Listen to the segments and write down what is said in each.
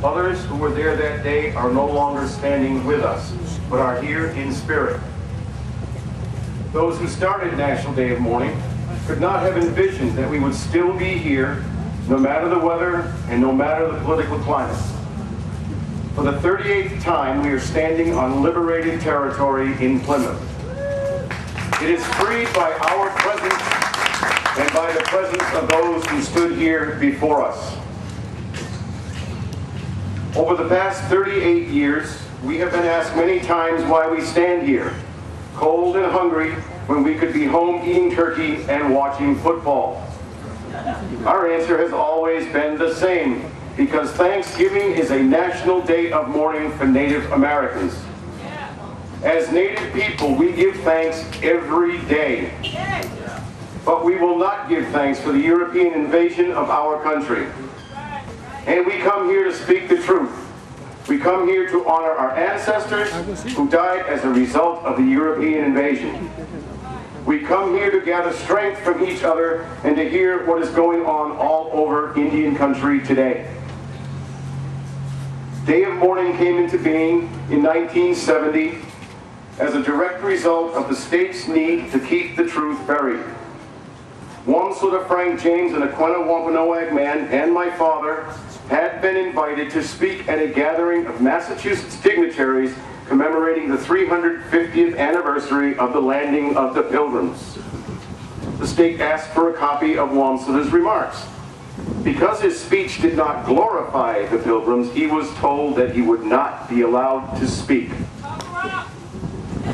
Others who were there that day are no longer standing with us, but are here in spirit. Those who started National Day of Mourning could not have envisioned that we would still be here, no matter the weather and no matter the political climate. For the 38th time, we are standing on liberated territory in Plymouth. It is freed by our presence and by the presence of those who stood here before us. Over the past 38 years, we have been asked many times why we stand here, cold and hungry, when we could be home eating turkey and watching football. Our answer has always been the same, because Thanksgiving is a national day of mourning for Native Americans. As Native people, we give thanks every day. But we will not give thanks for the European invasion of our country. And we come here to speak the truth. We come here to honor our ancestors who died as a result of the European invasion. We come here to gather strength from each other and to hear what is going on all over Indian country today. Day of Mourning came into being in 1970 as a direct result of the state's need to keep the truth buried. Wamsuta Frank James, an Aquinnah Wampanoag man, and my father had been invited to speak at a gathering of Massachusetts dignitaries commemorating the 350th anniversary of the landing of the Pilgrims. The state asked for a copy of Wamsuta's remarks. Because his speech did not glorify the Pilgrims, he was told that he would not be allowed to speak.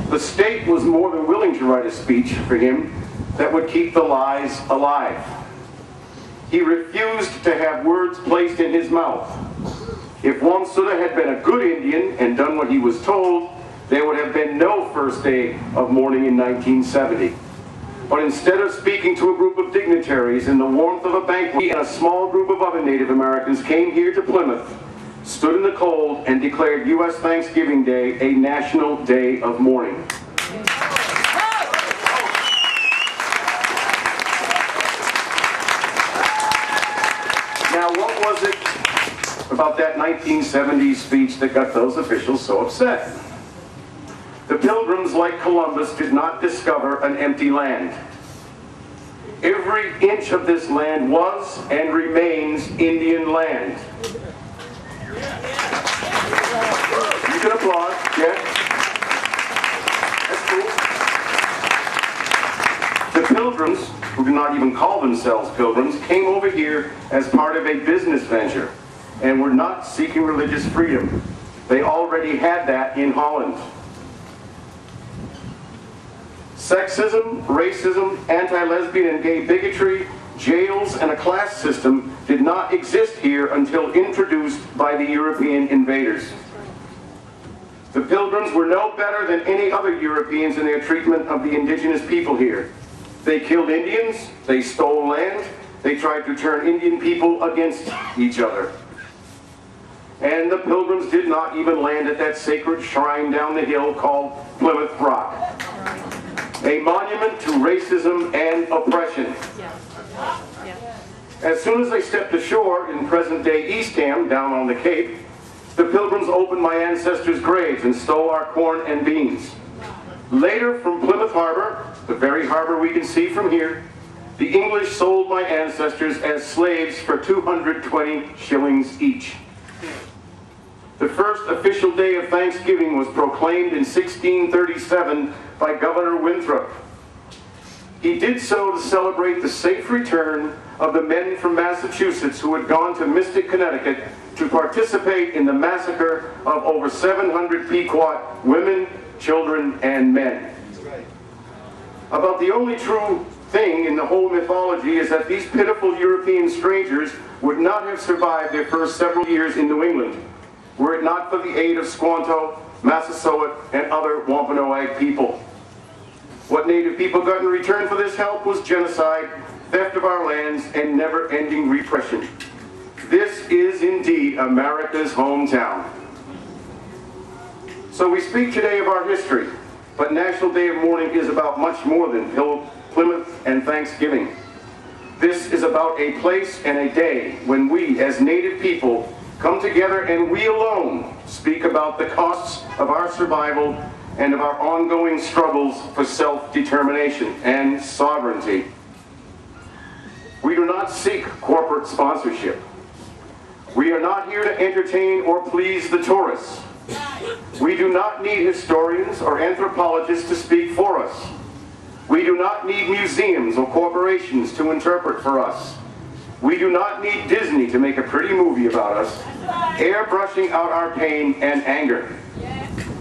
The state was more than willing to write a speech for him that would keep the lies alive. He refused to have words placed in his mouth. If Wamsuta had been a good Indian and done what he was told, there would have been no first day of mourning in 1970. But instead of speaking to a group of dignitaries in the warmth of a banquet, he and a small group of other Native Americans came here to Plymouth, stood in the cold, and declared U.S. Thanksgiving Day a national day of mourning. Now, what was it about that 1970s speech that got those officials so upset? The Pilgrims, like Columbus, did not discover an empty land. Every inch of this land was and remains Indian land. You can applaud, yeah? That's cool. The Pilgrims, who do not even call themselves Pilgrims, came over here as part of a business venture and were not seeking religious freedom. They already had that in Holland. Sexism, racism, anti-lesbian and gay bigotry, jails, and a class system did not exist here until introduced by the European invaders. The Pilgrims were no better than any other Europeans in their treatment of the indigenous people here. They killed Indians, they stole land, they tried to turn Indian people against each other. And the Pilgrims did not even land at that sacred shrine down the hill called Plymouth Rock, a monument to racism and oppression. As soon as I stepped ashore in present-day Eastham, down on the Cape, the Pilgrims opened my ancestors' graves and stole our corn and beans. Later, from Plymouth Harbor, the very harbor we can see from here, the English sold my ancestors as slaves for 220 shillings each. The first official day of Thanksgiving was proclaimed in 1637 by Governor Winthrop. He did so to celebrate the safe return of the men from Massachusetts who had gone to Mystic, Connecticut to participate in the massacre of over 700 Pequot women, children, and men. About the only true thing in the whole mythology is that these pitiful European strangers would not have survived their first several years in New England were it not for the aid of Squanto, Massasoit, and other Wampanoag people. What Native people got in return for this help was genocide, theft of our lands, and never-ending repression. This is indeed America's hometown. So we speak today of our history, but National Day of Mourning is about much more than Plymouth and Thanksgiving. This is about a place and a day when we, as Native people, come together and we alone speak about the costs of our survival and of our ongoing struggles for self-determination and sovereignty. We do not seek corporate sponsorship. We are not here to entertain or please the tourists. We do not need historians or anthropologists to speak for us. We do not need museums or corporations to interpret for us. We do not need Disney to make a pretty movie about us, airbrushing out our pain and anger.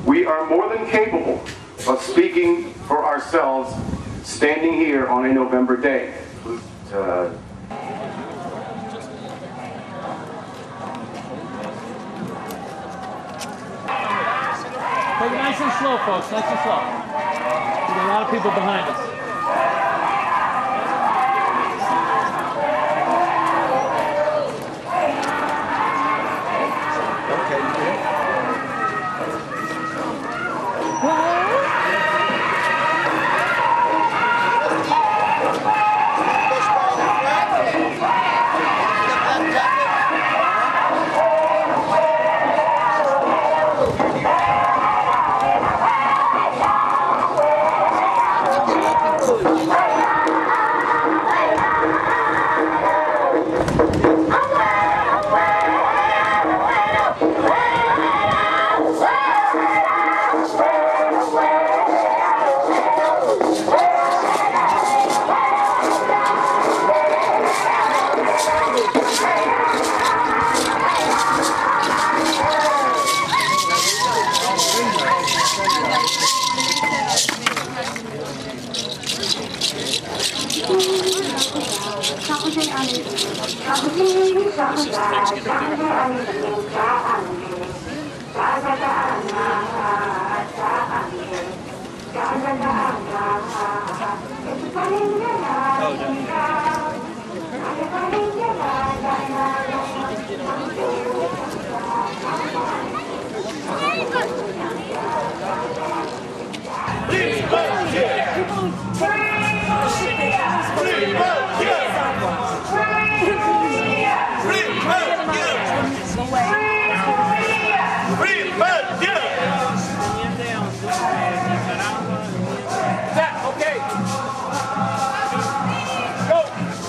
We are more than capable of speaking for ourselves, standing here on a November day. Take it nice and slow, folks, nice and slow. There's a lot of people behind us.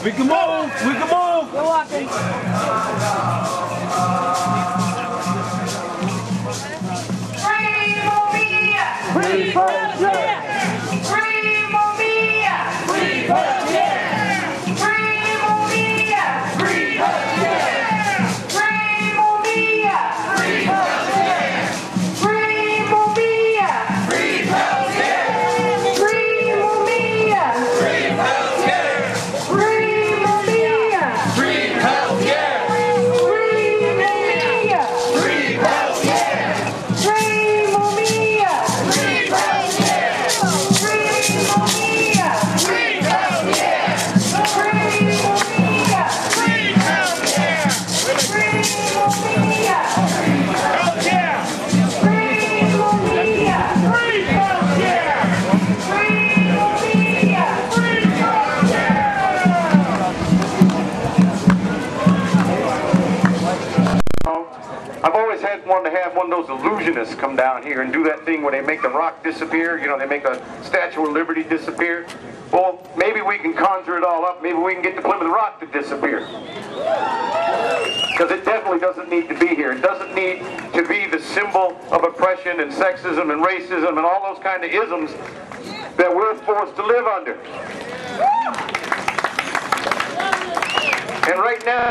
We can move! We can move! We're walking. Free Movia! Free Persia! Free Movia! Free Persia! Free Movia! Free Persia! Free Movia! Free Persia! Free Movia! Free Persia! Free Movia! Free Persia! Free Movia! Free Persia! Free Movia! Free Persia! Free Movia! Free Persia! Free Movia! Free Persia! Free Movia! Free Persia! Free Movia! I've always had wanted to have one of those illusionists come down here and do that thing where they make the rock disappear. You know, they make the Statue of Liberty disappear. Well, maybe we can conjure it all up. Maybe we can get the Plymouth Rock to disappear. Because it definitely doesn't need to be here. It doesn't need to be the symbol of oppression and sexism and racism and all those kind of isms that we're forced to live under. And right now,